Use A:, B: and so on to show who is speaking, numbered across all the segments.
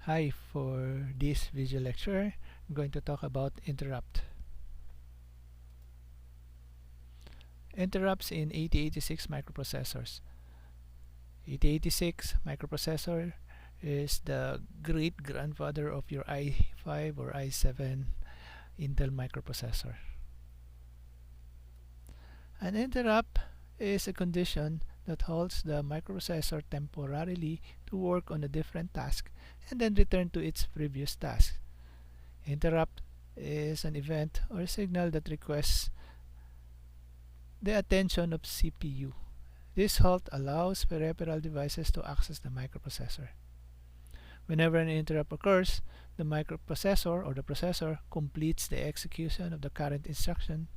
A: Hi, for this video lecture, I'm going to talk about interrupt. Interrupts in 8086 microprocessors. 8086 microprocessor is the great grandfather of your i5 or i7 Intel microprocessor. An interrupt is a condition that halts the microprocessor temporarily to work on a different task and then return to its previous task. Interrupt is an event or signal that requests the attention of CPU. This halt allows peripheral devices to access the microprocessor. Whenever an interrupt occurs, the microprocessor or the processor completes the execution of the current instruction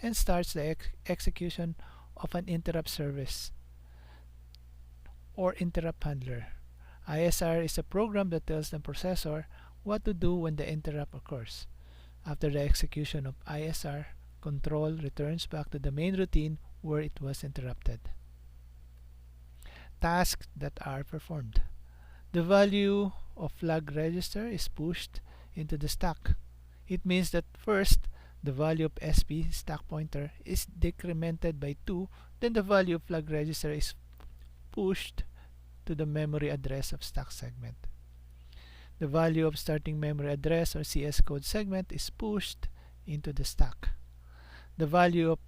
A: and starts the execution of an interrupt service or interrupt handler. ISR is a program that tells the processor what to do when the interrupt occurs. After the execution of ISR, control returns back to the main routine where it was interrupted. Tasks that are performed. The value of flag register is pushed into the stack. It means that first, the value of SP stack pointer is decremented by 2, then the value of flag register is pushed to the memory address of stack segment. The value of starting memory address or CS code segment is pushed into the stack. The value of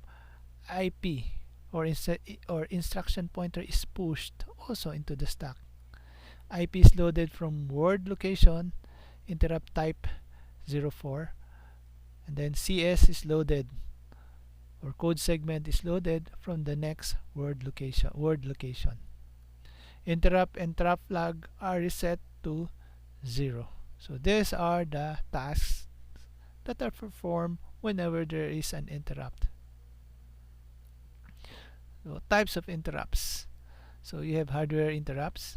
A: IP or instruction pointer is pushed also into the stack. IP is loaded from word location, interrupt type 04, and then CS is loaded or code segment is loaded from the next word location. Interrupt and trap flag are reset to 0. So these are the tasks that are performed whenever there is an interrupt. So types of interrupts. So you have hardware interrupts.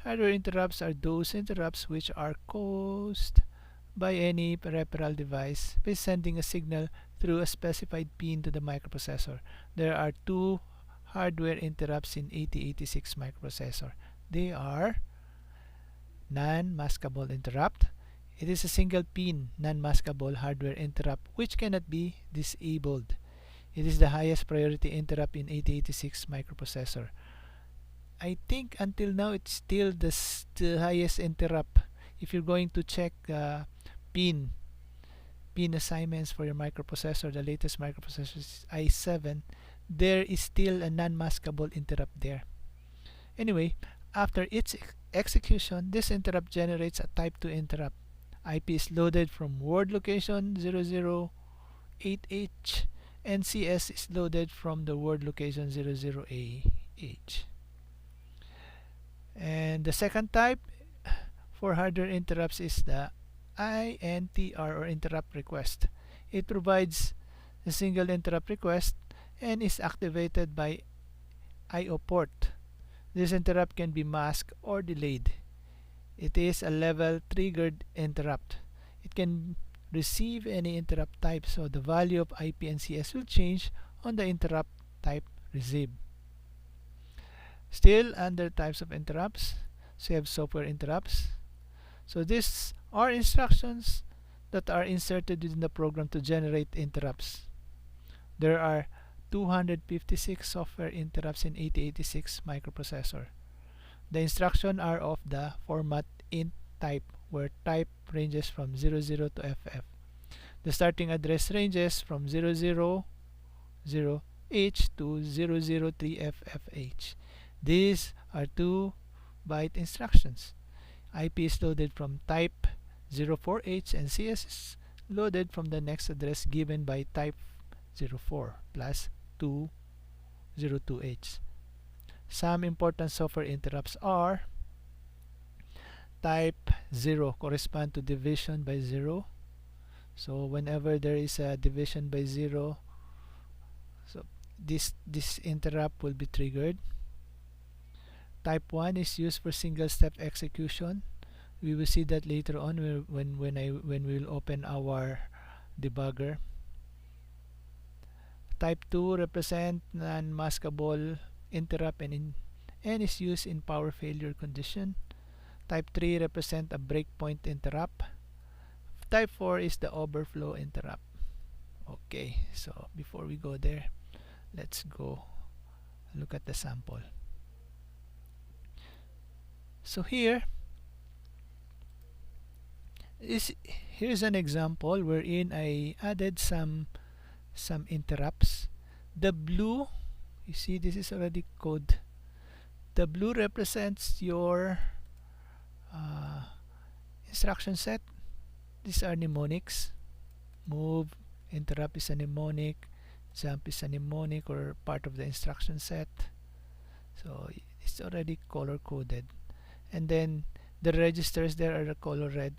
A: Hardware interrupts are those interrupts which are caused by any peripheral device by sending a signal through a specified pin to the microprocessor. There are two hardware interrupts in 8086 microprocessor. They are non-maskable interrupt. It is a single pin non-maskable hardware interrupt which cannot be disabled. It is the highest priority interrupt in 8086 microprocessor. I think until now it's still the highest interrupt. If you're going to check pin assignments for your microprocessor, the latest microprocessor is i7, there is still a non-maskable interrupt there. Anyway, after its execution, this interrupt generates a type 2 interrupt. IP is loaded from word location 008H and CS is loaded from the word location 00AH. And the second type for hardware interrupts is the INTR or interrupt request. It provides a single interrupt request and is activated by IO port. This interrupt can be masked or delayed. It is a level triggered interrupt. It can receive any interrupt type, so the value of IP and CS will change on the interrupt type received. Still under types of interrupts, so you have software interrupts. So these are instructions that are inserted within the program to generate interrupts. There are 256 software interrupts in 8086 microprocessor. The instructions are of the format int type, where type ranges from 00 to FF. The starting address ranges from 000H to 003FFH. These are 2-byte instructions. IP is loaded from type 04H and CS is loaded from the next address given by type 04 plus 202H. Some important software interrupts are type 0 correspond to division by 0. So whenever there is a division by 0, so this interrupt will be triggered. Type 1 is used for single step execution. We will see that later on when we will open our debugger. Type 2 represent non-maskable interrupt and is used in power failure condition. Type 3 represent a breakpoint interrupt. Type 4 is the overflow interrupt. Okay, so before we go there, let's go look at the sample. So here's an example wherein I added some interrupts. The blue, you see this is already code. The blue represents your instruction set. These are mnemonics. Move, interrupt is a mnemonic, jump is a mnemonic or part of the instruction set. So it's already color coded. And then the registers there are the color red.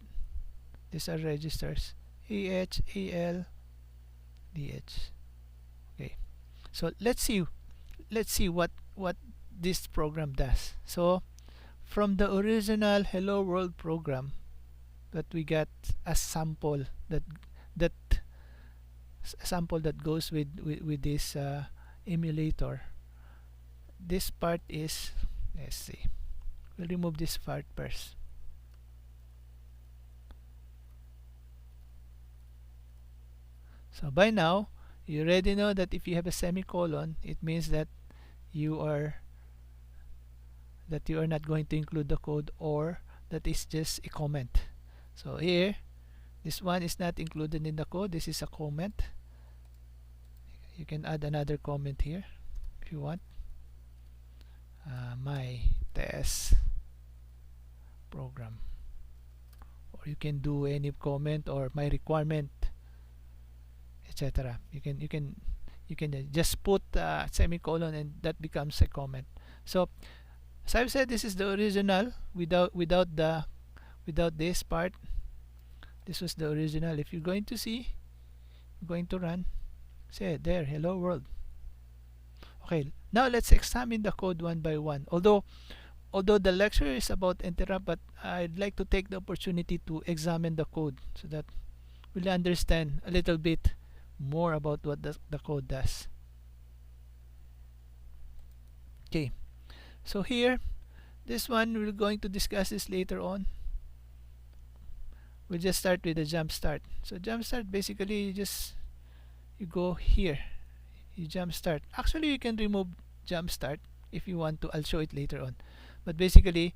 A: These are registers AH, AL, DH. Okay, so let's see what this program does. So from the original Hello World program that we got a sample that goes with this emulator. This part is, let's see, we'll remove this part first. So by now you already know that if you have a semicolon, it means that you are not going to include the code, or that is just a comment. So here, this one is not included in the code. This is a comment. You can add another comment here if you want. My test program, or you can do any comment, or my requirement, etc. You can just put a semicolon and that becomes a comment. So as I've said, this is the original without this part. This was the original. If you're going to see, you're going to run, say there, hello world. Okay, now let's examine the code one by one. Although the lecture is about interrupt, but I'd like to take the opportunity to examine the code so that we'll understand a little bit more about what the code does. Okay, so here, this one we're going to discuss this later on. We'll just start with the Jumpstart. So Jumpstart, basically you go here, you Jumpstart. Actually you can remove Jumpstart if you want to. I'll show it later on. But basically,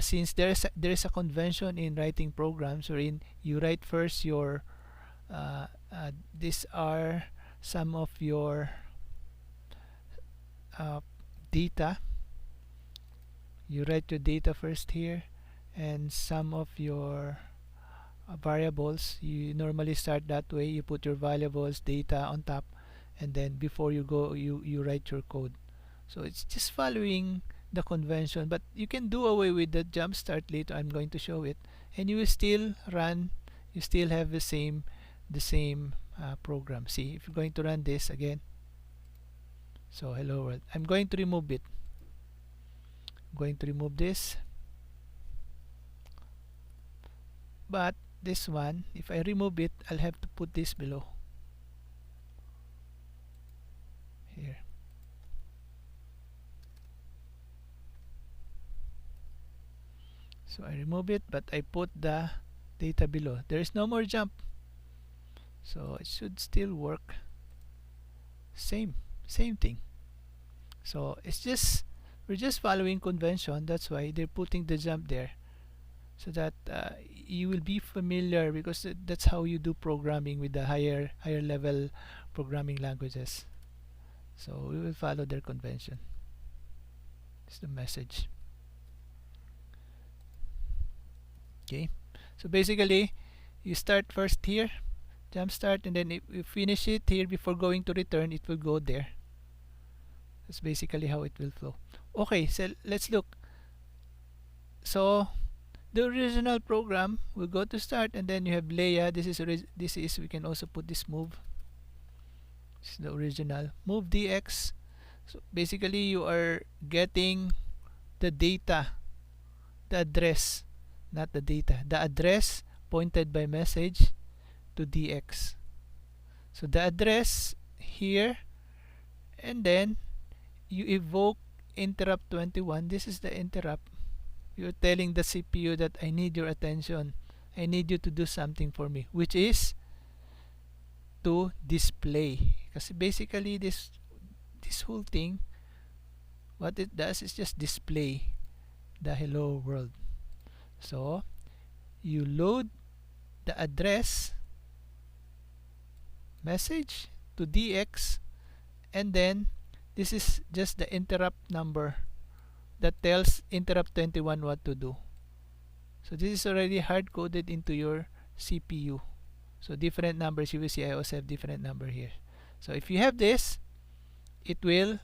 A: since there is a convention in writing programs wherein you write first your these are some of your data. You write your data first here, and some of your variables. You normally start that way. You put your variables data on top, and then before you go, you write your code. So it's just following the convention, but you can do away with the Jumpstart later. I'm going to show it, and you will still run. You still have the same program. See, if you're going to run this again, so hello world, I'm going to remove it. I'm going to remove this, but this one, if I remove it, I'll have to put this below here. So I remove it, but I put the data below. There is no more jump, so it should still work. Same thing. So it's just, we're just following convention. That's why they're putting the jump there, so that you will be familiar, because that's how you do programming with the higher level programming languages. So we will follow their convention. It's the message. Okay, so basically you start first here, Jumpstart, and then if you finish it here before going to return, it will go there. That's basically how it will flow. Okay, so let's look. So the original program will go to start, and then you have Leia. This is we can also put this move. This is the original move DX. So basically you are getting the data, the address, not the data, the address pointed by message to DX. So the address here, and then you evoke interrupt 21. This is the interrupt. You're telling the CPU that I need your attention. I need you to do something for me, which is to display. Because basically this whole thing, what it does is just display the hello world. So you load the address message to DX, and then this is just the interrupt number that tells interrupt 21 what to do. So this is already hard coded into your CPU. So different numbers, you will see I also have different number here. So if you have this, it will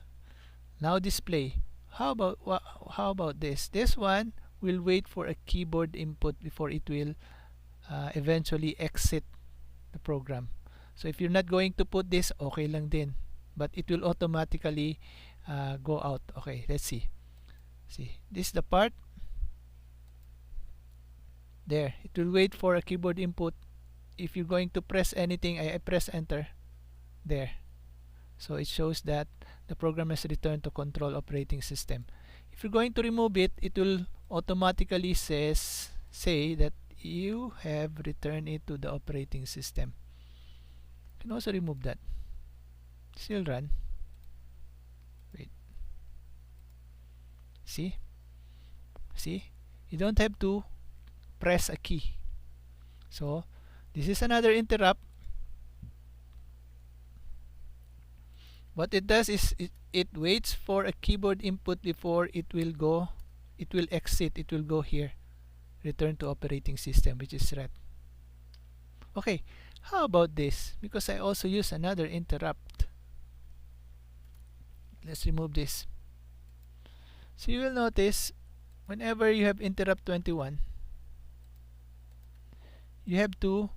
A: now display. How about this? This one will wait for a keyboard input before it will eventually exit the program. So if you're not going to put this, okay lang din, but it will automatically go out. Okay, let's see. See, this is the part. There, it will wait for a keyboard input. If you're going to press anything, I press enter. There. So it shows that the program has returned to control operating system. If you're going to remove it, it will automatically say that you have returned it to the operating system. You can also remove that. Still run. Wait. See? See? You don't have to press a key. So this is another interrupt. What it does is it waits for a keyboard input before it will go, it will exit, it will go here, return to operating system, which is red. Okay, how about this? Because I also use another interrupt. Let's remove this. So you will notice whenever you have interrupt 21, you have to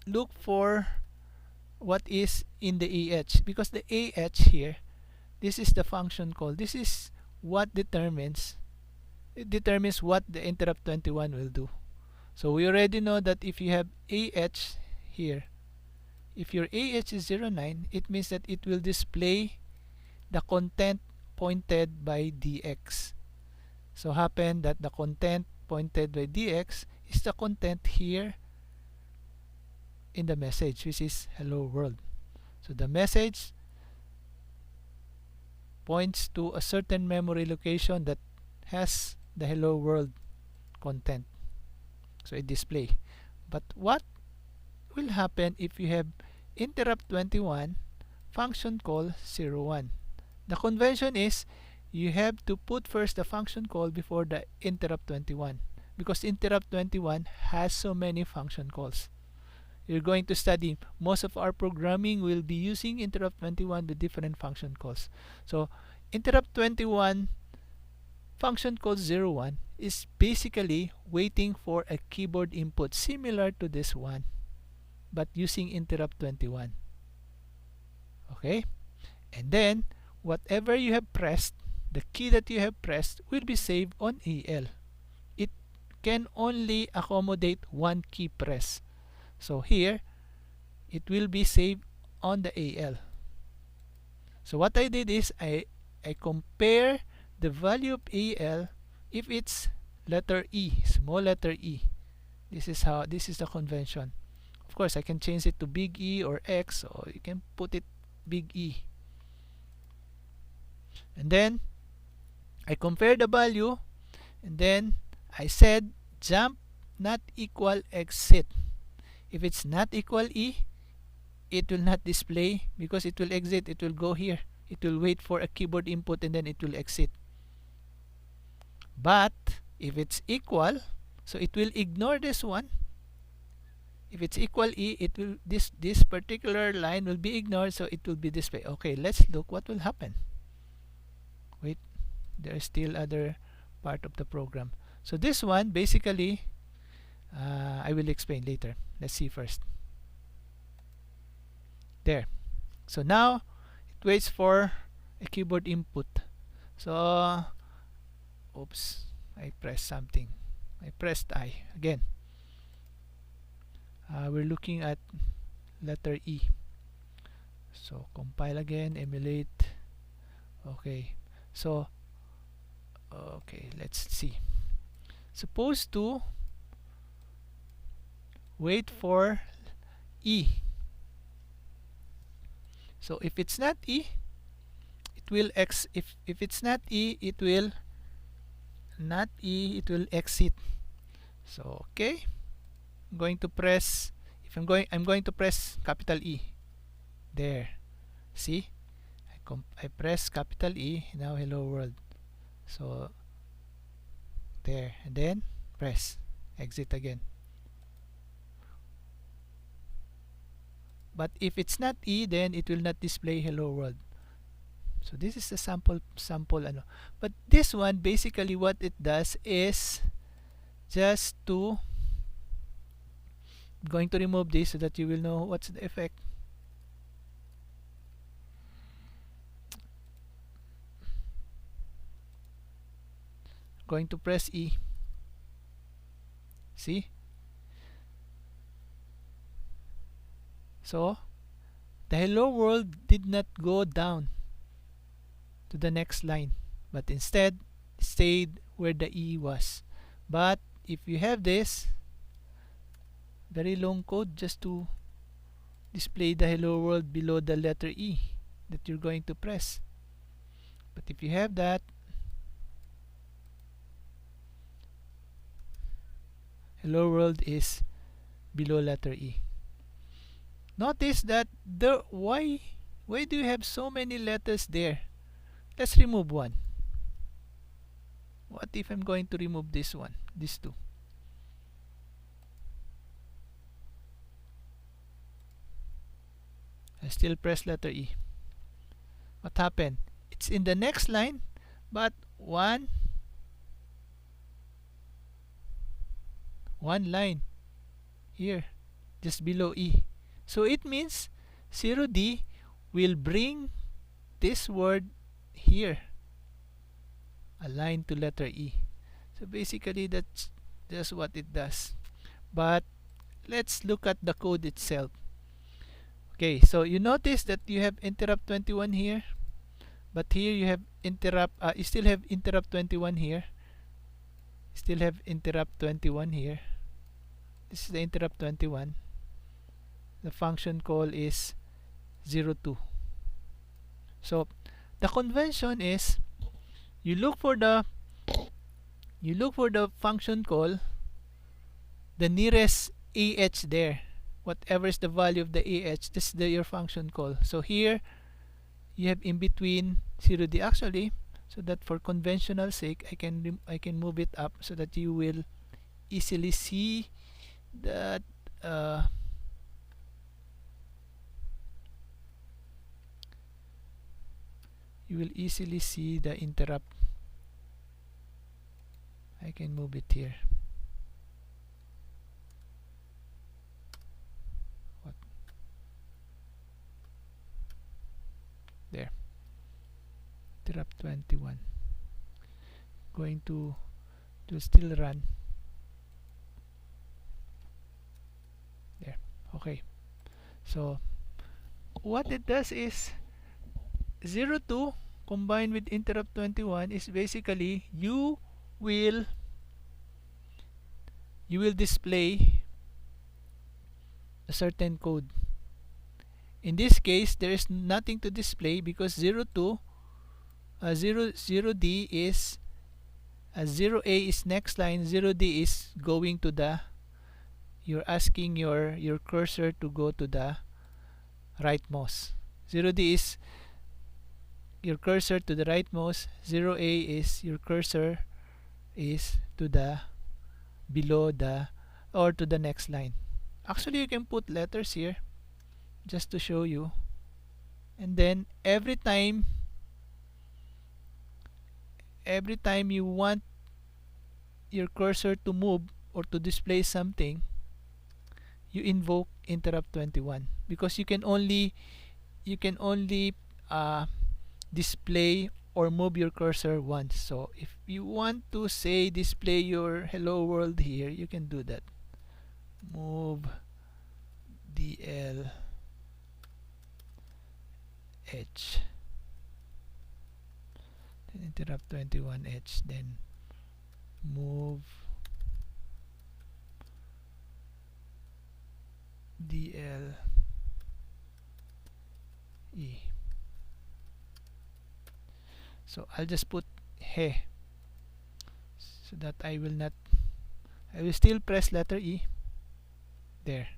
A: look for what is in the AH, because the AH here, this is the function call. This is what determines what the interrupt 21 will do. So we already know that if you have AH here, if your AH is 09, it means that it will display the content pointed by DX. So happen that the content pointed by DX is the content here in the message, which is hello world. So the message points to a certain memory location that has the hello world content. So it display. But what will happen if you have interrupt 21 function call 01? The convention is you have to put first the function call before the interrupt 21, because interrupt 21 has so many function calls. You're going to study, most of our programming will be using interrupt 21 with different function calls. So interrupt 21 function call 01 is basically waiting for a keyboard input similar to this one, but using interrupt 21. Okay, and then whatever you have pressed, the key that you have pressed will be saved on AL. It can only accommodate one key press. So here, it will be saved on the AL. So what I did is I compare the value of AL if it's letter E, small letter E. This is the convention. Of course, I can change it to big E or X, or you can put it big E. And then I compare the value, and then I said jump not equal exit. If it's not equal E, it will not display because it will exit, it will go here. It will wait for a keyboard input and then it will exit. But if it's equal, so it will ignore this one. If it's equal E, it will this particular line will be ignored, so it will be displayed. Okay, let's look what will happen. Wait, there is still other part of the program. So this one basically I will explain later. Let's see first. There. So now it waits for a keyboard input. So oops, I pressed something. I pressed I again. We're looking at letter E. So compile again, emulate. Okay. So Okay, let's see. Supposed to wait for E. So if it's not E, it will if it's not E, it will not E, it will exit. So okay, I'm going to press, if I'm going to press capital E. There. See? I press capital E, now hello world. So there, and then press exit again. But if it's not E, then it will not display hello world. So this is the sample ano. But this one, basically what it does is just to, I'm going to remove this so that you will know what's the effect. Going to press E. See? So the hello world did not go down to the next line, but instead stayed where the E was. But if you have this very long code just to display the hello world below the letter E that you're going to press, but if you have that, hello world is below letter E. Notice that why do you have so many letters there? Let's remove one. What if I'm going to remove this one, these two? I still press letter E. What happened? It's in the next line, but one line here, just below E. So it means 0D will bring this word here, aligned to letter E. So basically that's just what it does. But let's look at the code itself. Okay, so you notice that you have interrupt 21 here, but here you have you still have interrupt 21 here. Still have interrupt 21 here. This is the interrupt 21. The function call is 02. So the convention is you look for the function call, the nearest AH there. Whatever is the value of the AH, this is your function call. So here you have in between 0D actually, so that for conventional sake I can move it up so that you will easily see that you will easily see the interrupt. I can move it here. What? There. Interrupt 21. Going to still run. There. Okay. So what it does is 02 combined with interrupt 21 is basically you will display a certain code. In this case there is nothing to display because 0D is 0A is next line, 0D is going to the, you're asking your cursor to go to the rightmost. 0D is your cursor to the rightmost, 0A is your cursor is to the below the or to the next line. Actually you can put letters here just to show you, and then every time you want your cursor to move or to display something, you invoke interrupt 21 because you can only display or move your cursor once. So if you want to say display your hello world here, you can do that. Move DL H. interrupt 21H, then move DLE, so I'll just put he, so that I will still press letter E. There,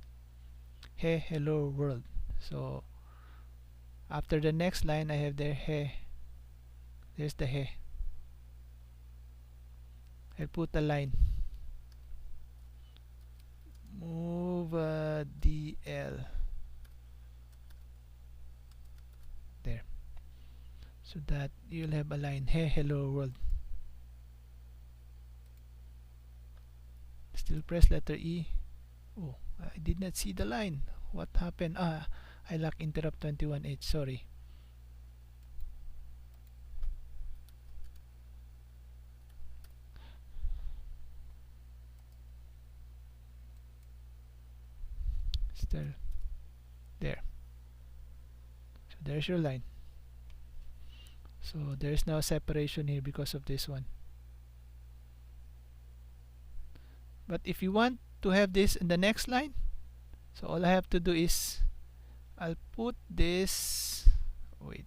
A: hey hello world. So after the next line I have there he, there's the he. I'll put a line, move DL, there, so that you'll have a line, hey hello world. Still press letter E. Oh, I did not see the line. What happened? I lack interrupt 21H, sorry. Still there. So there's your line. So there's no separation here because of this one. But if you want to have this in the next line, so all I have to do is I'll put this, wait,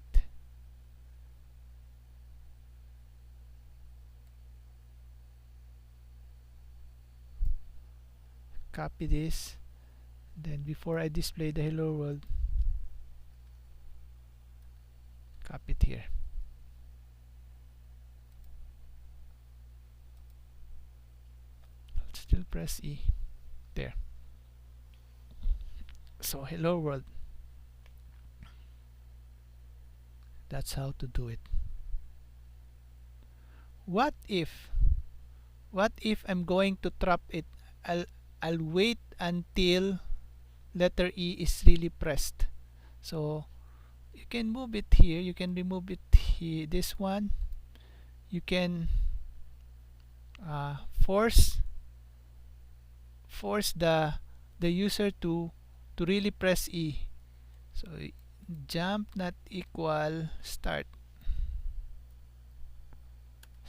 A: copy this, then before I display the hello world, copy it here. I'll still press E, there. So hello world. That's how to do it. What if I'm going to trap it? I'll wait until letter E is really pressed. So you can move it here, you can remove it here, this one. You can force the user to really press E. So jump not equal start.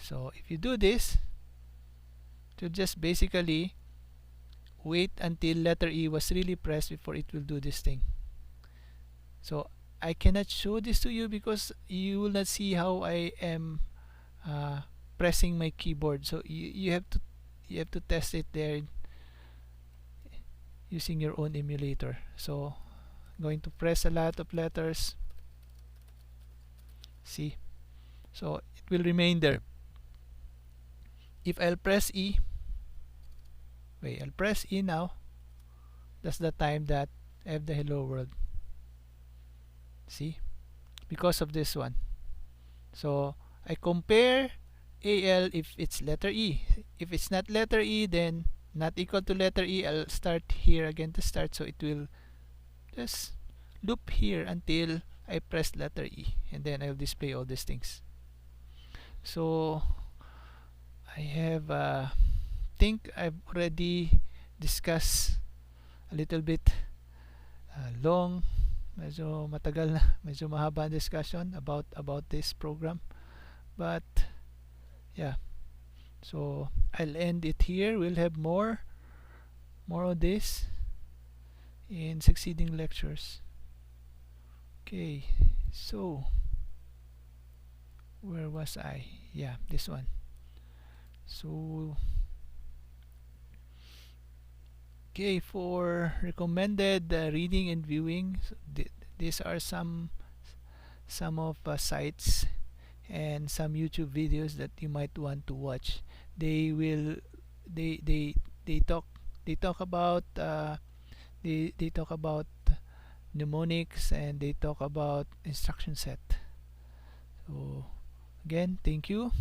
A: So if you do this, to just basically wait until letter E was really pressed before it will do this thing. So I cannot show this to you because you will not see how I am pressing my keyboard. So you have to test it there using your own emulator. So I'm going to press a lot of letters. See, so it will remain there. If I'll press E, wait, I'll press E now. That's the time that I have the hello world. See, because of this one. So I compare AL if it's letter E. If it's not letter E, then not equal to letter E, I'll start here again to start. So it will just loop here until I press letter E, and then I'll display all these things. So I have think I've already discussed a little bit long, medyo matagal na, medyo mahaba discussion about this program, but yeah, so I'll end it here. We'll have more of this in succeeding lectures. Okay, so where was I? Yeah, this one. So okay, for recommended reading and viewing, so these are some of sites and some YouTube videos that you might want to watch. They talk about they talk about mnemonics, and they talk about instruction set. So again, thank you.